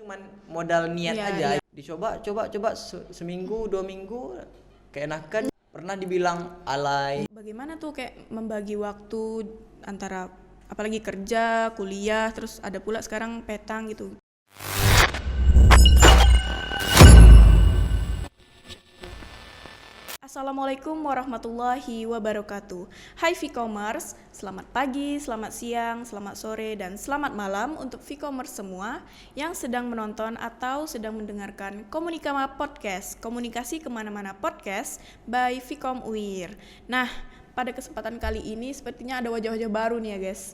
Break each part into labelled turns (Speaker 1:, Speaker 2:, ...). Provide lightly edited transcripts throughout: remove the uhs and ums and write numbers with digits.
Speaker 1: cuman modal niat
Speaker 2: Iya,
Speaker 1: aja.
Speaker 2: iya.
Speaker 1: Dicoba seminggu 2 minggu keenakan, pernah dibilang alay.
Speaker 2: Bagaimana tuh kayak membagi waktu antara apalagi kerja, kuliah, terus ada pula sekarang petang gitu. Assalamualaikum warahmatullahi wabarakatuh. Hai Vcommerce, selamat pagi, selamat siang, selamat sore, dan selamat malam untuk Vcommerce semua yang sedang menonton atau sedang mendengarkan Komunikama Podcast, Komunikasi Kemana-Mana Podcast by Vcom UIR. Nah, pada kesempatan kali ini sepertinya ada wajah-wajah baru nih ya guys.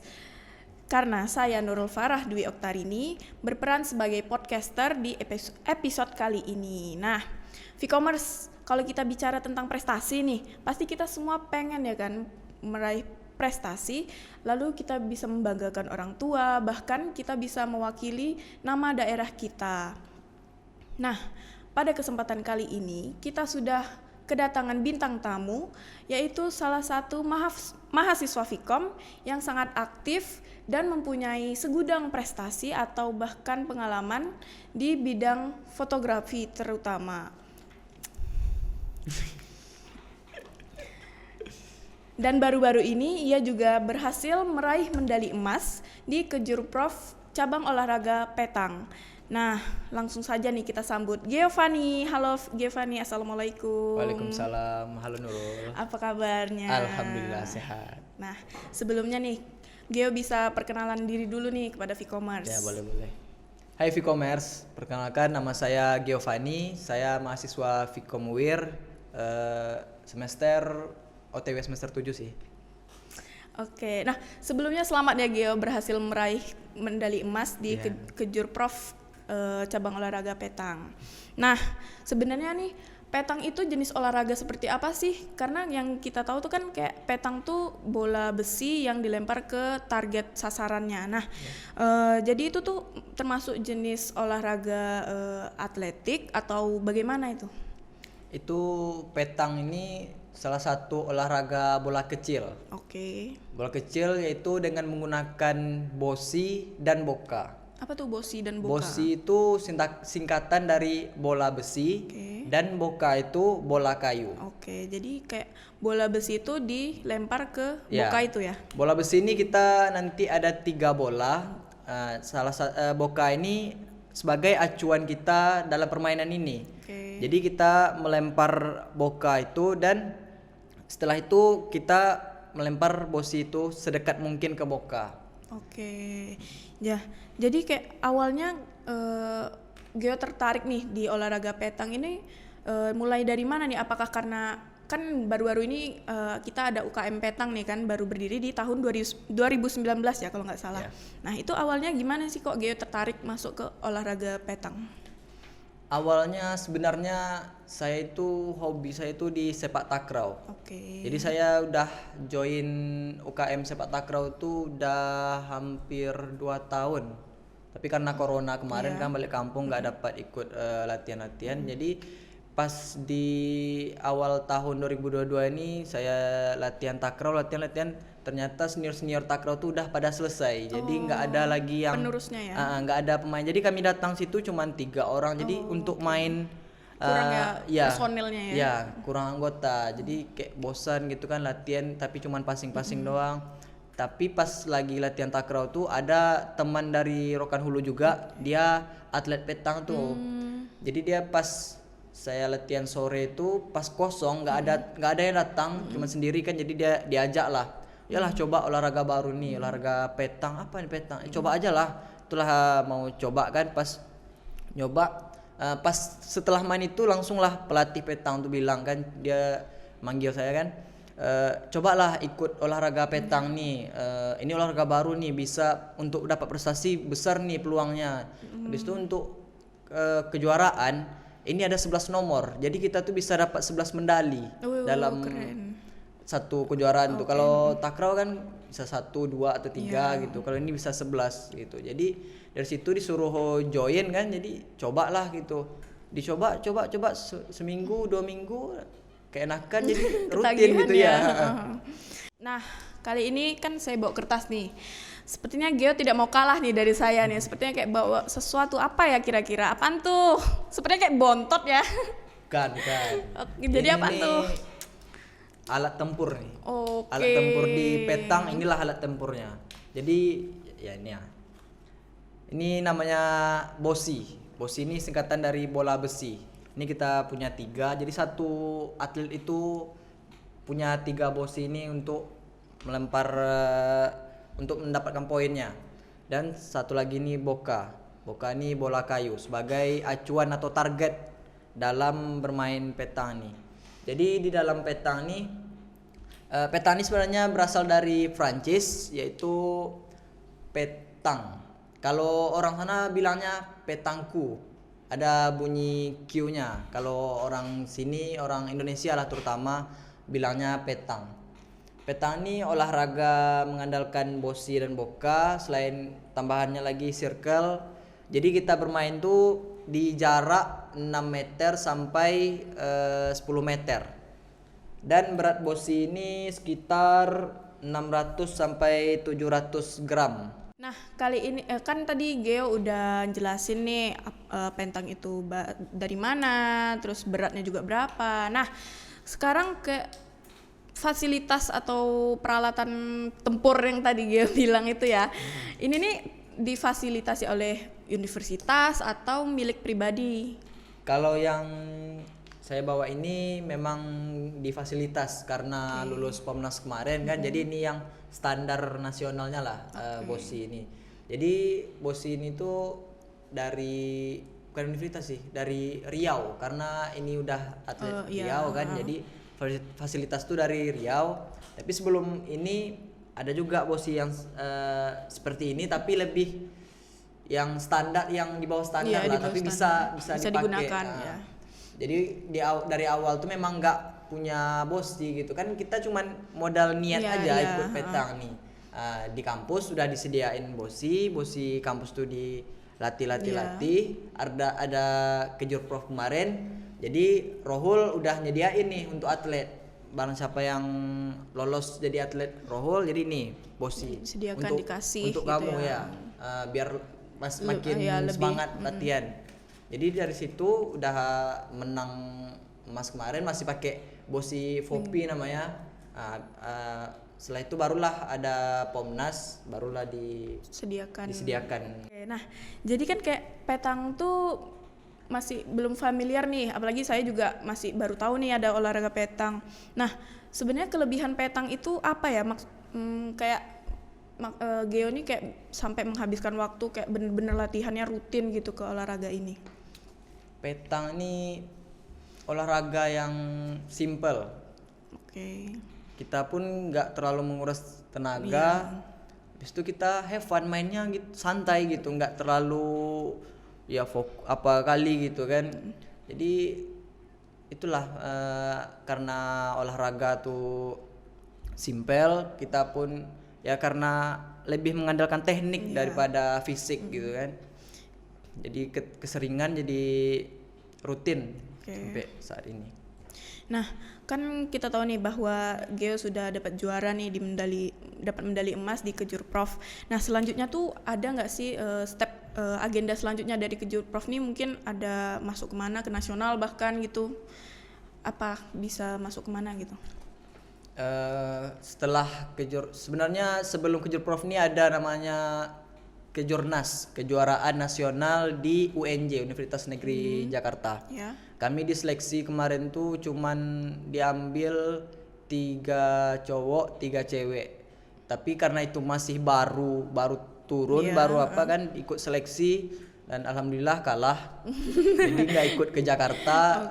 Speaker 2: Karena saya Nurul Farah Dwi Oktarini berperan sebagai podcaster di episode kali ini. Nah, Vcommerce, kalau kita bicara tentang prestasi nih, pasti kita semua pengen ya kan meraih prestasi, lalu kita bisa membanggakan orang tua, bahkan kita bisa mewakili nama daerah kita. Nah, pada kesempatan kali ini kita sudah kedatangan bintang tamu, yaitu salah satu mahasiswa Vcom yang sangat aktif dan mempunyai segudang prestasi atau bahkan pengalaman di bidang fotografi terutama. Dan baru-baru ini ia juga berhasil meraih medali emas di Kejurprov cabang olahraga petang. Nah, langsung saja nih kita sambut Giovanni. Halo Giovanni, assalamualaikum.
Speaker 1: Waalaikumsalam. Halo Nurul.
Speaker 2: Apa kabarnya?
Speaker 1: Alhamdulillah sehat.
Speaker 2: Nah, sebelumnya nih Gio bisa perkenalan diri dulu nih kepada Vcommerce.
Speaker 1: Ya, boleh. Hai Vcommerce, perkenalkan nama saya Giovanni. Saya mahasiswa Vcom UIR semester OTW semester 7 sih.
Speaker 2: Oke, nah sebelumnya selamat ya Gio berhasil meraih medali emas di Kejurprov cabang olahraga petang. Nah, sebenarnya nih petang itu jenis olahraga seperti apa sih? Karena yang kita tahu tuh kan kayak petang tuh bola besi yang dilempar ke target sasarannya. Nah, jadi itu tuh termasuk jenis olahraga atletik atau bagaimana itu?
Speaker 1: Itu petang ini salah satu olahraga bola kecil.
Speaker 2: Oke.
Speaker 1: Bola kecil yaitu dengan menggunakan bosi dan boka.
Speaker 2: Apa tuh bosi dan boka?
Speaker 1: Bosi itu singkatan dari bola besi, dan boka itu bola kayu.
Speaker 2: Oke, jadi kayak bola besi itu dilempar ke boka itu ya?
Speaker 1: Bola besi ini kita nanti ada 3 bola. Boka ini sebagai acuan kita dalam permainan ini. Jadi kita melempar boka itu dan setelah itu kita melempar bosi itu sedekat mungkin ke boka.
Speaker 2: Oke, ya. Jadi kayak awalnya Geo tertarik nih di olahraga petang ini mulai dari mana nih? Apakah karena kan baru-baru ini kita ada UKM petang nih kan baru berdiri di tahun 2019 ya kalau nggak salah. Nah itu awalnya gimana sih kok Geo tertarik masuk ke olahraga petang?
Speaker 1: Awalnya sebenarnya hobi saya itu di sepak takraw. Jadi saya udah join UKM sepak takraw itu udah hampir 2 tahun. Tapi karena corona kemarin kan balik kampung nggak dapat ikut latihan-latihan. Jadi pas di awal tahun 2022 ini saya latihan takraw, ternyata senior takraw tuh udah pada selesai. Jadi nggak ada lagi yang
Speaker 2: penerusnya ya.
Speaker 1: Nggak ada pemain. Jadi kami datang situ cuma 3 orang. Jadi untuk main
Speaker 2: kurang personilnya ya.
Speaker 1: Ya, kurang anggota. Jadi kayak bosan gitu kan latihan tapi cuma passing-passing doang. Tapi pas lagi latihan takraw tuh ada teman dari Rokan Hulu juga, dia atlet petang tuh. Jadi dia pas saya latihan sore itu pas kosong nggak ada yang datang, cuma sendiri kan, jadi dia diajak lah. Yalah coba olahraga baru nih, olahraga petang. Apa nih petang? Coba aja lah. Itulah mau coba kan, pas nyoba pas setelah main itu langsung lah pelatih petang tuh bilang kan, dia manggil saya kan, cobalah ikut olahraga petang nih, ini olahraga baru nih, bisa untuk dapat prestasi besar nih peluangnya. Habis itu untuk kejuaraan ini ada 11 nomor, jadi kita tuh bisa dapat 11 medali dalam satu kejuaraan tuh. Kalau takraw kan bisa 1, 2 atau 3 gitu. Kalau ini bisa 11 gitu. Jadi dari situ disuruh join kan, jadi cobalah gitu. Dicoba seminggu 2 minggu keenakan jadi rutin gitu ya.
Speaker 2: Nah, kali ini kan saya bawa kertas nih. Sepertinya Geo tidak mau kalah nih dari saya nih. Sepertinya kayak bawa sesuatu, apa ya kira-kira? Apaan tuh? Sepertinya kayak bontot ya.
Speaker 1: Kan.
Speaker 2: Oke, jadi apaan tuh?
Speaker 1: Alat tempur nih.
Speaker 2: Oke.
Speaker 1: Alat tempur di petang, inilah alat tempurnya. Jadi ya ini ya. Ini namanya bosi. Bosi ini singkatan dari bola besi. Ini kita punya 3. Jadi satu atlet itu punya 3 bosi ini untuk melempar untuk mendapatkan poinnya. Dan satu lagi ini boka. Boka ini bola kayu sebagai acuan atau target dalam bermain petang nih. Jadi di dalam petang nih, petang ini sebenarnya berasal dari Prancis, yaitu petang. Kalau orang sana bilangnya petangku, ada bunyi Q-nya. Kalau orang sini, orang Indonesia lah terutama, bilangnya petang. Petang ini olahraga mengandalkan bosi dan boka, selain tambahannya lagi circle. Jadi kita bermain tuh di jarak 6 meter sampai 10 meter. Dan berat bosi ini sekitar 600 sampai 700 gram.
Speaker 2: Nah, kali ini kan tadi Geo udah jelasin nih pentang itu dari mana, terus beratnya juga berapa. Nah, sekarang ke fasilitas atau peralatan tempur yang tadi Geo bilang itu ya. Ini nih difasilitasi oleh universitas atau milik pribadi?
Speaker 1: Kalau yang saya bawa ini memang di fasilitas karena lulus Pomnas kemarin kan, jadi ini yang standar nasionalnya lah. Bosi ini. Jadi bosi ini tuh dari bukan universitas sih, dari Riau karena ini udah atlet Riau kan, jadi fasilitas tuh dari Riau. Tapi sebelum ini ada juga bosi yang seperti ini tapi lebih yang standar, yang di bawah standar lah, tapi
Speaker 2: standar.
Speaker 1: bisa dipakai.
Speaker 2: Digunakan ya.
Speaker 1: Jadi dari awal tuh memang nggak punya bosi gitu kan, kita cuman modal niat aja ikut petang nih. Di kampus sudah disediain bosi kampus tuh dilatih. Ada kejur prof kemarin. Jadi Rohul udah nyediain nih untuk atlet. Barang siapa yang lolos jadi atlet Rohul, jadi nih bosi
Speaker 2: Sediakan
Speaker 1: untuk
Speaker 2: dikasih
Speaker 1: untuk
Speaker 2: gitu
Speaker 1: kamu ya. Biar makin
Speaker 2: lebih,
Speaker 1: semangat latihan. Jadi dari situ udah menang emas kemarin, masih pakai bosi Vopi namanya. Setelah itu barulah ada Pomnas, barulah disediakan.
Speaker 2: Oke, nah, jadi kan kayak petang tuh masih belum familiar nih, apalagi saya juga masih baru tahu nih ada olahraga petang. Nah, sebenarnya kelebihan petang itu apa ya? Geo ini kayak sampai menghabiskan waktu kayak bener-bener latihannya rutin gitu ke olahraga ini.
Speaker 1: Petang ini olahraga yang simple.
Speaker 2: Oke.
Speaker 1: Kita pun nggak terlalu menguras tenaga. Habis itu kita have fun mainnya gitu, santai gitu, nggak terlalu ya apa kali gitu kan. Jadi itulah karena olahraga tuh simple, kita pun ya karena lebih mengandalkan teknik daripada fisik gitu kan. Jadi keseringan jadi rutin sampai saat ini.
Speaker 2: Nah, kan kita tahu nih bahwa Geo sudah dapat juara nih dapat medali emas di Kejur Prof. Nah, selanjutnya tuh ada nggak sih agenda selanjutnya dari Kejur Prof nih, mungkin ada masuk kemana, ke nasional bahkan gitu? Apa bisa masuk kemana gitu?
Speaker 1: Setelah sebenarnya sebelum Kejur Prof ini ada namanya Kejurnas, kejuaraan nasional di UNJ, Universitas Negeri Jakarta.
Speaker 2: Ya.
Speaker 1: Kami diseleksi kemarin tuh cuman diambil 3 cowok 3 cewek, tapi karena itu masih baru turun, kan ikut seleksi dan alhamdulillah kalah. Jadi nggak ikut ke Jakarta.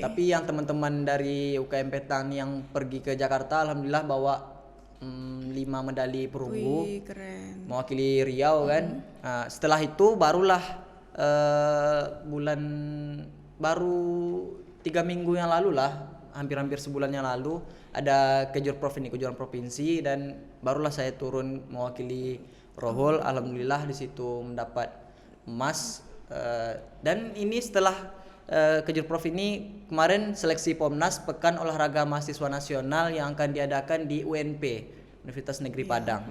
Speaker 1: Tapi yang teman-teman dari UKM Petang yang pergi ke Jakarta alhamdulillah bawa 5 medali perunggu.
Speaker 2: Wih, keren.
Speaker 1: Mewakili Riau kan. Setelah itu barulah baru 3 minggu yang lalu lah, hampir sebulan yang lalu ada Kejur Prof ini, kejuaraan provinsi, dan barulah saya turun mewakili Rohul. Alhamdulillah di situ mendapat emas. Dan ini setelah Kejur Prof ini kemarin seleksi Pomnas Pekan Olahraga Mahasiswa Nasional yang akan diadakan di UNP, Universitas Negeri Padang.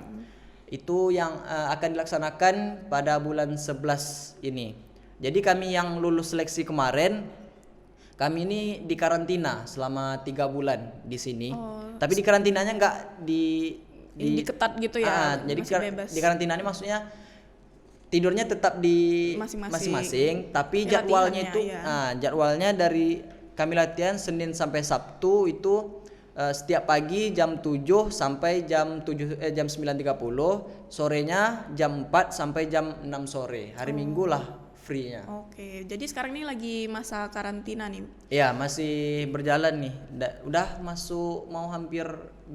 Speaker 1: Itu yang akan dilaksanakan pada bulan 11 ini. Jadi kami yang lulus seleksi kemarin, kami ini dikarantina selama 3 bulan di sini. Tapi di karantinanya nggak
Speaker 2: Diketat gitu ya,
Speaker 1: jadi
Speaker 2: masih bebas.
Speaker 1: di karantina ini maksudnya tidurnya tetap di
Speaker 2: Masing-masing.
Speaker 1: masing-masing, tapi
Speaker 2: Ya,
Speaker 1: jadwalnya itu
Speaker 2: latihannya,
Speaker 1: jadwalnya dari kami latihan Senin sampai Sabtu itu setiap pagi jam 7 sampai jam 9.30, sorenya jam 4 sampai jam 6 sore. Hari Minggu lah free-nya.
Speaker 2: Oke, jadi sekarang ini lagi masa karantina nih.
Speaker 1: Ya, masih berjalan nih. Udah masuk mau hampir 3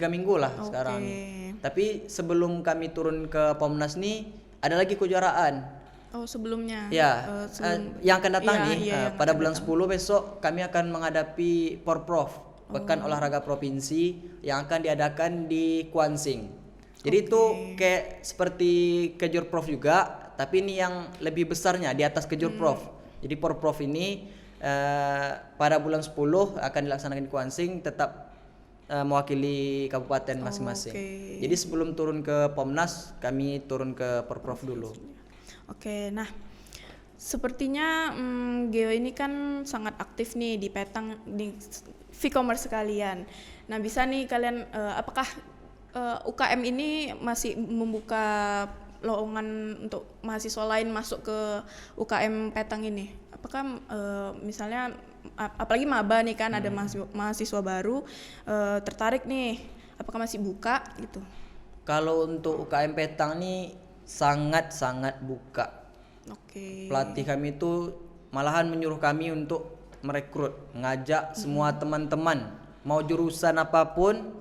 Speaker 1: minggu lah sekarang nih. Tapi sebelum kami turun ke Pomnas nih, ada lagi kejuaraan.
Speaker 2: Oh, sebelumnya.
Speaker 1: Ya, yang akan datang nih
Speaker 2: yang
Speaker 1: pada
Speaker 2: akan
Speaker 1: bulan
Speaker 2: datang.
Speaker 1: 10 besok kami akan menghadapi Porprov, Pekan Olahraga Provinsi yang akan diadakan di Kuansing. Jadi itu kayak seperti Kejurprov juga, tapi ini yang lebih besarnya di atas Kejurprov. Jadi Porprov ini pada bulan 10 akan dilaksanakan di Kuansing, tetap mewakili kabupaten masing-masing. Jadi sebelum turun ke Pomnas, kami turun ke Porprov dulu.
Speaker 2: Oke, nah sepertinya Geo ini kan sangat aktif nih di Petang di Vcommerce sekalian. Nah, bisa nih kalian apakah UKM ini masih membuka lowongan untuk mahasiswa lain masuk ke UKM Petang ini? Apakah misalnya apalagi maba nih kan ada mahasiswa baru tertarik nih, apakah masih buka gitu?
Speaker 1: Kalau untuk UKM Petang nih sangat buka.
Speaker 2: Oke.
Speaker 1: Pelatih kami itu malahan menyuruh kami untuk merekrut, mengajak semua teman-teman, mau jurusan apapun,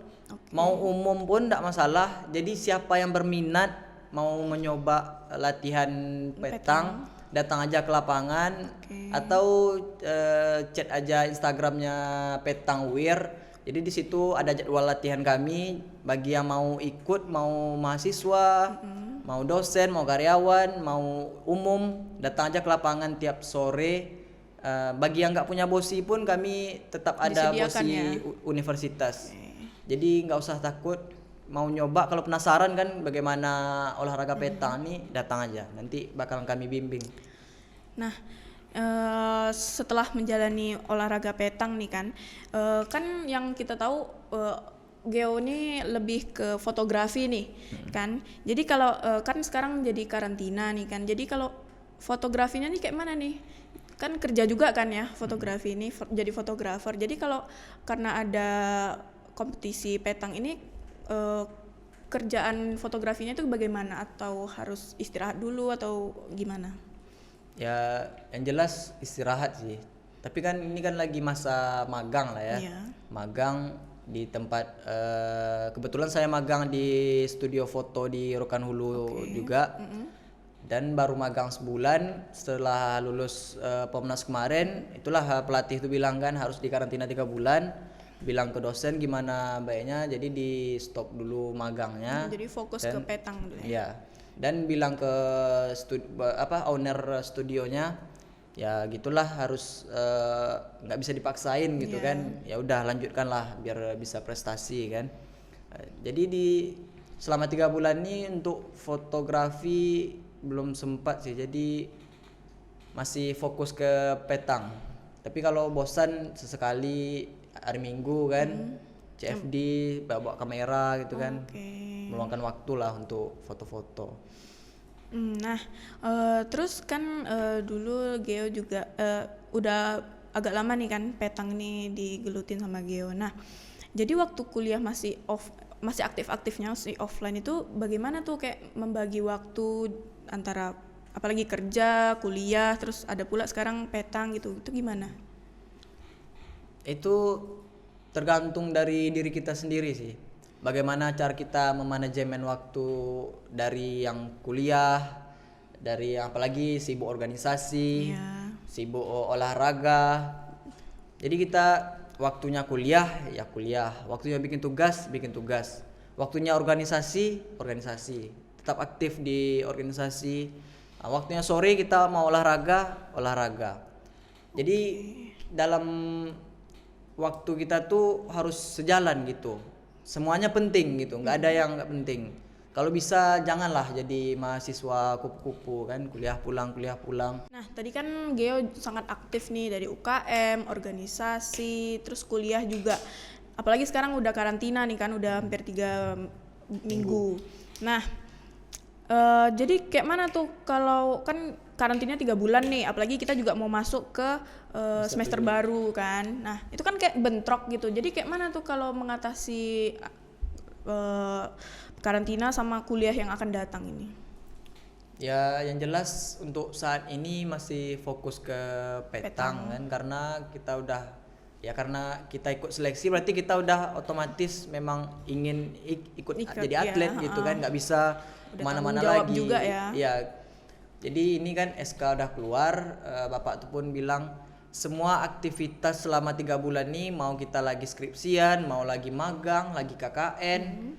Speaker 1: mau umum pun tidak masalah. Jadi siapa yang berminat mau mencoba latihan petang, datang aja ke lapangan atau chat aja Instagramnya Petang Wir. Jadi di situ ada jadwal latihan kami bagi yang mau ikut, mau mahasiswa, mau dosen, mau karyawan, mau umum, datang aja ke lapangan tiap sore. Bagi yang nggak punya bosi pun kami tetap ada
Speaker 2: Disediakan
Speaker 1: bosi
Speaker 2: ya?
Speaker 1: universitas. Jadi nggak usah takut, mau nyoba kalau penasaran kan bagaimana olahraga petang nih, datang aja, nanti bakalan kami bimbing.
Speaker 2: Nah, setelah menjalani olahraga petang nih kan, kan yang kita tahu Geo ini lebih ke fotografi nih kan. Jadi kalau kan sekarang jadi karantina nih kan. Jadi kalau fotografinya nih kayak mana nih? Kan kerja juga kan ya fotografi ini jadi fotografer. Jadi kalau karena ada kompetisi petang ini kerjaan fotografinya itu bagaimana, atau harus istirahat dulu atau gimana?
Speaker 1: Ya yang jelas istirahat sih. Tapi kan ini kan lagi masa magang lah ya.
Speaker 2: Iya.
Speaker 1: Magang di tempat kebetulan saya magang di studio foto di Rokan Hulu juga. Dan baru magang sebulan setelah lulus Pomnas kemarin. Itulah pelatih itu bilang kan harus dikarantina 3 bulan. Bilang ke dosen gimana baiknya, jadi di stop dulu magangnya.
Speaker 2: Jadi fokus ke petang dulu ya.
Speaker 1: Ya. Dan bilang ke owner studionya, ya gitulah, harus nggak bisa dipaksain gitu kan. Ya udah lanjutkanlah biar bisa prestasi kan. Jadi selama 3 bulan ini untuk fotografi belum sempat sih, jadi masih fokus ke petang. Tapi kalau bosan sesekali hari Minggu kan, CFD bawa kamera gitu kan, meluangkan waktu lah untuk foto-foto.
Speaker 2: Nah, terus kan dulu Geo juga udah agak lama nih kan petang nih digelutin sama Geo. Nah, jadi waktu kuliah masih aktif-aktifnya masih offline itu bagaimana tuh kayak membagi waktu antara apalagi kerja, kuliah, terus ada pula sekarang petang gitu. Itu gimana?
Speaker 1: Itu tergantung dari diri kita sendiri sih. Bagaimana cara kita memanajemen waktu dari yang kuliah, dari yang apalagi sibuk organisasi, sibuk olahraga. Jadi kita waktunya kuliah ya kuliah, waktunya bikin tugas, waktunya organisasi, tetap aktif di organisasi. Nah, waktunya sore kita mau olahraga. Jadi dalam waktu kita tuh harus sejalan gitu. Semuanya penting gitu, nggak ada yang nggak penting. kalau bisa janganlah jadi mahasiswa kupu-kupu kan, kuliah pulang.
Speaker 2: Nah, tadi kan Geo sangat aktif nih dari UKM, organisasi, terus kuliah juga. Apalagi sekarang udah karantina nih kan, udah hampir 3 minggu. Nah, jadi kayak mana tuh kalau kan karantina 3 bulan nih, apalagi kita juga mau masuk ke semester baru kan. Nah, itu kan kayak bentrok gitu. Jadi kayak mana tuh kalau mengatasi karantina sama kuliah yang akan datang ini?
Speaker 1: Ya, yang jelas untuk saat ini masih fokus ke petang kan, karena karena kita ikut seleksi berarti kita udah otomatis memang ingin ikut jadi atlet gitu kan, nggak bisa
Speaker 2: Udah
Speaker 1: mana-mana
Speaker 2: tanggung jawab
Speaker 1: lagi.
Speaker 2: juga ya.
Speaker 1: Ya, jadi ini kan SK udah keluar, bapak tuh pun bilang semua aktivitas selama 3 bulan ini, mau kita lagi skripsian, mau lagi magang, lagi KKN,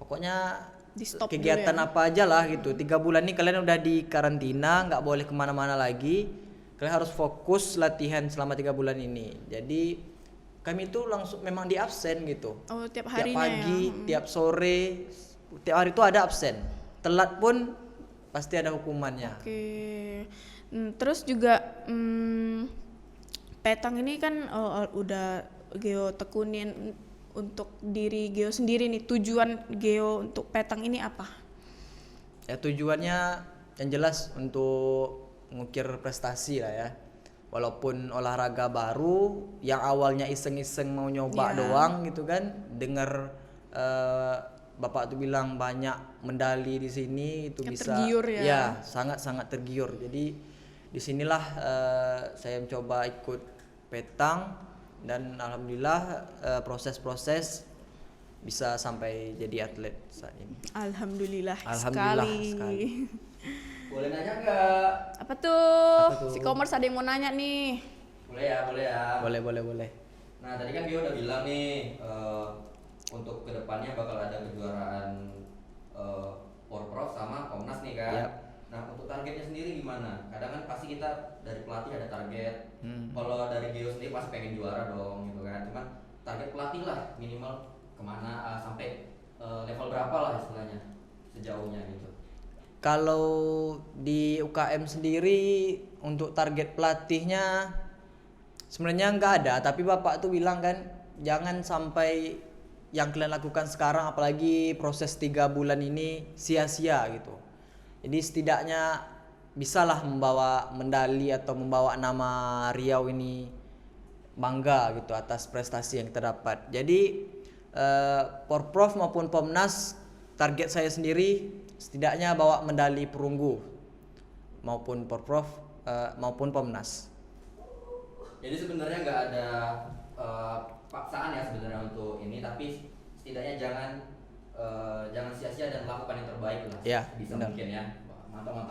Speaker 1: pokoknya
Speaker 2: Di-stop
Speaker 1: kegiatan
Speaker 2: dulu ya.
Speaker 1: apa aja lah gitu. 3 bulan ini kalian udah di karantina, nggak boleh kemana-mana lagi. Kalian harus fokus latihan selama 3 bulan ini. Jadi kami itu langsung memang di absen gitu.
Speaker 2: Oh, tiap
Speaker 1: Tiap
Speaker 2: harinya
Speaker 1: pagi,
Speaker 2: ya.
Speaker 1: tiap sore, tiap hari itu ada absen. Telat pun pasti ada hukumannya.
Speaker 2: Oke. Terus juga petang ini kan udah Geo tekunin untuk diri Geo sendiri nih. Tujuan Geo untuk petang ini apa?
Speaker 1: Ya tujuannya yang jelas untuk mengukir prestasi lah ya. Walaupun olahraga baru yang awalnya iseng-iseng mau nyoba
Speaker 2: Iya.
Speaker 1: doang gitu kan, dengar bapak tuh bilang banyak medali di sini itu
Speaker 2: Yang
Speaker 1: bisa
Speaker 2: tergiur ya.
Speaker 1: sangat-sangat tergiur. Jadi disinilah saya mencoba ikut petang dan alhamdulillah proses-proses bisa sampai jadi atlet saat ini.
Speaker 2: Alhamdulillah,
Speaker 1: Alhamdulillah
Speaker 2: sekali.
Speaker 1: sekali. Boleh nanya nggak?
Speaker 2: Apa tuh?
Speaker 1: Apa tuh?
Speaker 2: Vkommerce ada yang mau nanya nih.
Speaker 3: Boleh ya, boleh ya.
Speaker 1: Boleh.
Speaker 3: Nah tadi kan Gio udah bilang nih untuk kedepannya bakal ada kejuaraan Porprov sama Komnas nih kan.
Speaker 1: Yap.
Speaker 3: Nah untuk targetnya sendiri gimana? Kadang kan pasti kita dari pelatih ada target.
Speaker 1: Hmm.
Speaker 3: Kalau dari Gio sendiri pasti pengen juara dong gitu kan. Cuman target pelatih lah minimal kemana sampai level berapa lah istilahnya sejauhnya gitu.
Speaker 1: Kalau di UKM sendiri untuk target pelatihnya sebenarnya nggak ada, tapi bapak tuh bilang kan jangan sampai yang kalian lakukan sekarang apalagi proses 3 bulan ini sia-sia gitu. Jadi setidaknya bisalah membawa medali atau membawa nama Riau ini bangga gitu atas prestasi yang kita dapat. Jadi Porprov maupun Pomnas target saya sendiri setidaknya bawa medali perunggu maupun Porprov maupun Pomnas.
Speaker 3: Jadi sebenarnya nggak ada paksaan ya sebenarnya untuk ini, tapi setidaknya jangan sia-sia dan lakukan yang terbaik lah.
Speaker 1: Ya,
Speaker 3: bisa
Speaker 1: benar.
Speaker 3: mungkin ya. Mantap.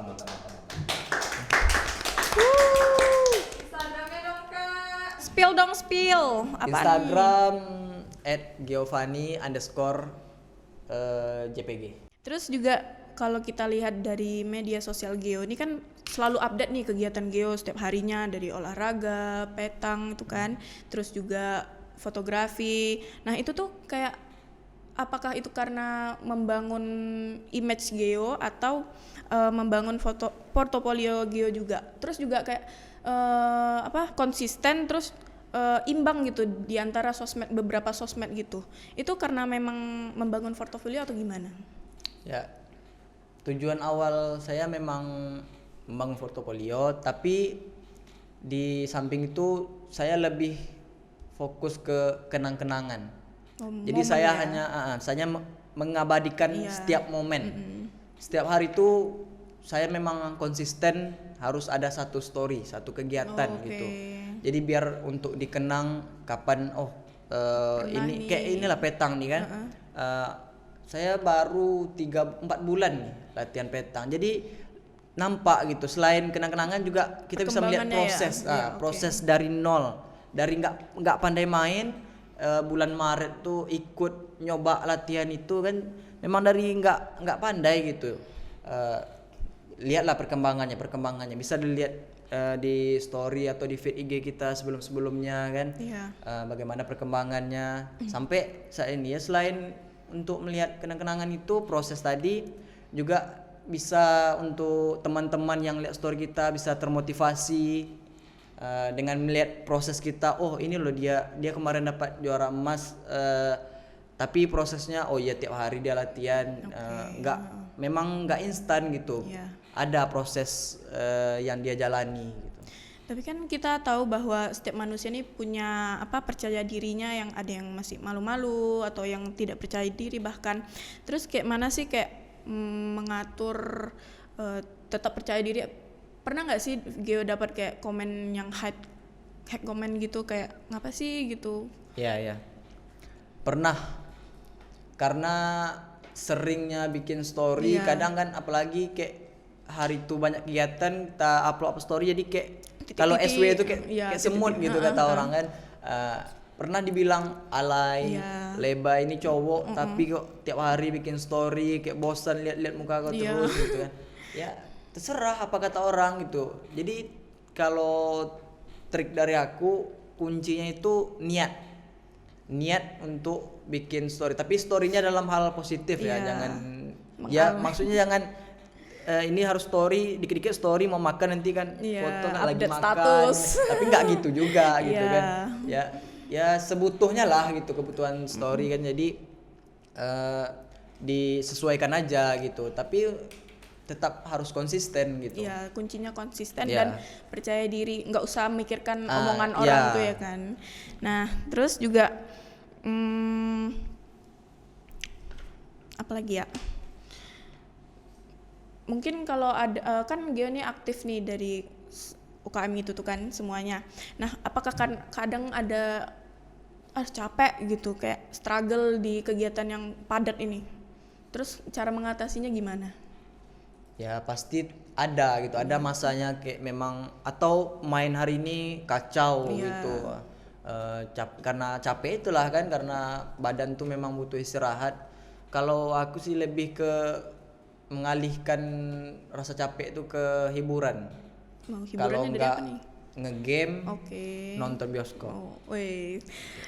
Speaker 2: Instagramnya dong kak. Spill dong spill. Apaan?
Speaker 1: Instagram @giovanni_jpg.
Speaker 2: Terus juga kalau kita lihat dari media sosial Geo ini kan selalu update nih kegiatan Geo setiap harinya dari olahraga, petang itu kan, terus juga fotografi. Nah itu tuh kayak apakah itu karena membangun image Geo atau membangun portofolio Geo juga? Terus juga kayak konsisten terus imbang gitu di antara beberapa sosmed gitu. Itu karena memang membangun portofolio atau gimana?
Speaker 1: Ya, tujuan awal saya memang membangun portofolio, tapi di samping itu saya lebih fokus ke kenang-kenangan. Jadi
Speaker 2: Momen
Speaker 1: saya
Speaker 2: ya.
Speaker 1: hanya mengabadikan
Speaker 2: Iya.
Speaker 1: setiap momen. Setiap hari itu saya memang konsisten harus ada satu story, satu kegiatan
Speaker 2: Oke.
Speaker 1: gitu. Jadi biar untuk dikenang kapan ini
Speaker 2: nih.
Speaker 1: kayak inilah petang nih kan. Saya baru 3-4 bulan nih latihan petang. Jadi nampak gitu, selain kenang-kenangan juga kita bisa melihat
Speaker 2: Perkembangannya
Speaker 1: proses
Speaker 2: ya? Iya, oke.
Speaker 1: proses dari nol, dari nggak pandai main. Bulan Maret tuh ikut nyoba latihan itu kan memang dari nggak pandai gitu. Lihatlah perkembangannya bisa dilihat di story atau di feed IG kita sebelumnya kan.
Speaker 2: Iya.
Speaker 1: Bagaimana perkembangannya sampai saat ini ya. Selain untuk melihat kenang-kenangan itu proses tadi juga bisa untuk teman-teman yang lihat story kita bisa termotivasi dengan melihat proses kita. Oh ini loh dia kemarin dapat juara emas, tapi prosesnya oh ya tiap hari dia latihan, memang nggak instan gitu. Ada proses yang dia jalani gitu.
Speaker 2: Tapi kan kita tahu bahwa setiap manusia ini punya percaya dirinya, yang ada yang masih malu-malu atau yang tidak percaya diri bahkan. Terus kayak mana sih kayak mengatur tetap percaya diri? Pernah nggak sih Geo dapat kayak komen yang hack komen gitu, kayak ngapa sih gitu?
Speaker 1: Iya. Pernah. Karena seringnya bikin story, kadang kan apalagi kayak hari itu banyak kegiatan kita upload story, jadi kayak kalau SW itu kayak semut gitu kata orang kan. Pernah dibilang alay, lebay ini cowok tapi kok tiap hari bikin story, kayak bosan lihat muka kau terus gitu kan. Ya terserah apa kata orang gitu. Jadi kalau trik dari aku kuncinya itu niat untuk bikin story, tapi storynya dalam hal positif ya, jangan maksudnya jangan ini harus story dikit-dikit story mau makan nanti kan foto kan lagi makan status. Tapi nggak gitu juga gitu kan ya sebutuhnya lah gitu kebutuhan story kan, jadi disesuaikan aja gitu, tapi tetap harus konsisten gitu.
Speaker 2: Iya, kuncinya konsisten dan percaya diri, nggak usah mikirkan omongan orang tuh ya kan. Nah, terus juga apa lagi ya? Mungkin kalau ada kan Geo nih aktif nih dari UKM itu tuh kan semuanya. Nah, apakah kan kadang ada capek gitu, kayak struggle di kegiatan yang padat ini? Terus cara mengatasinya gimana?
Speaker 1: Ya pasti ada gitu, ada masanya kayak memang atau main hari ini kacau gitu. Karena capek itulah kan, karena badan tuh memang butuh istirahat. Kalau aku sih lebih ke mengalihkan rasa capek itu ke hiburan. Kalau enggak ngegame, nonton bioskop.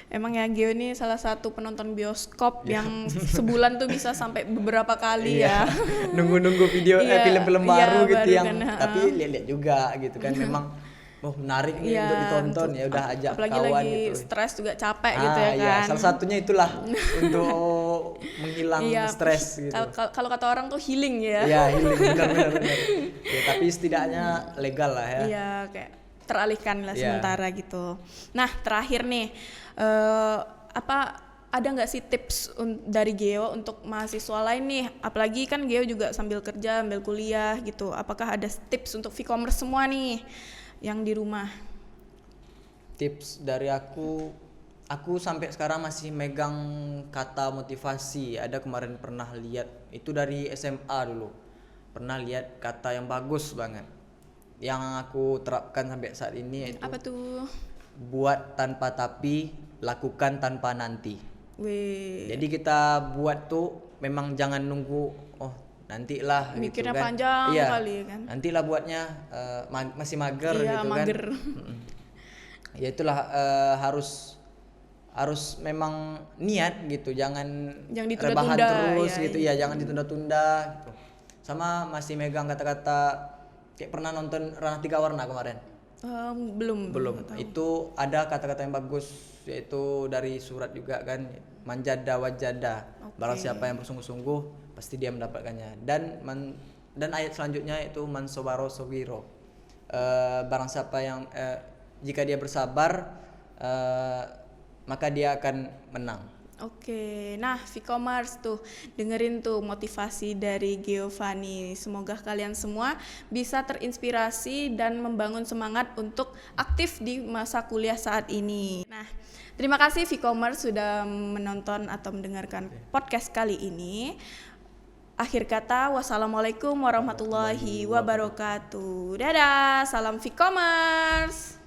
Speaker 2: Emang ya Geo ini salah satu penonton bioskop yang sebulan tuh bisa sampai beberapa kali ya.
Speaker 1: Nunggu video film-film baru gitu yang tapi lihat-lihat juga gitu kan. Memang menarik nih untuk ditonton, ya udah ajak
Speaker 2: apalagi
Speaker 1: kawan
Speaker 2: lagi
Speaker 1: gitu.
Speaker 2: Stres juga capek gitu ya kan.
Speaker 1: Salah satunya itulah untuk menghilang stres gitu.
Speaker 2: Kalau kata orang tuh healing ya.
Speaker 1: Iya, healing benar. Ya, tapi setidaknya legal lah ya.
Speaker 2: Iya, kayak teralihkan lah sementara gitu. Nah, terakhir nih ada nggak sih tips dari Geo untuk mahasiswa lain nih? Apalagi kan Geo juga sambil kerja, sambil kuliah gitu. Apakah ada tips untuk e-commerce semua nih yang di rumah?
Speaker 1: Tips dari aku sampai sekarang masih megang kata motivasi. Ada kemarin pernah lihat itu dari SMA dulu. Pernah lihat kata yang bagus banget, yang aku terapkan sampai saat ini, yaitu
Speaker 2: apa tuh?
Speaker 1: Buat tanpa tapi, lakukan tanpa nanti. Jadi kita buat tuh memang jangan nunggu nantilah
Speaker 2: mikirnya
Speaker 1: gitu kan.
Speaker 2: Panjang kali kan.
Speaker 1: Nantilah buatnya masih mager gitu
Speaker 2: mager.
Speaker 1: kan. Ya itulah harus memang niat gitu, jangan rebahan terus gitu ya, jangan ditunda-tunda gitu. Sama masih megang kata-kata kayak pernah nonton Ranah Tiga Warna kemarin?
Speaker 2: Belum.
Speaker 1: Itu ada kata-kata yang bagus, yaitu dari surat juga kan, manjada wajada. Barang siapa yang bersungguh-sungguh pasti dia mendapatkannya. Dan ayat selanjutnya itu man sobaro sobiro. Barang siapa yang jika dia bersabar maka dia akan menang.
Speaker 2: Nah Vcommerce tuh dengerin tuh motivasi dari Giovanni. Semoga kalian semua bisa terinspirasi dan membangun semangat untuk aktif di masa kuliah saat ini. Nah, terima kasih Vcommerce sudah menonton atau mendengarkan podcast kali ini. Akhir kata, wassalamualaikum warahmatullahi wabarakatuh. Dadah, salam Vcommerce.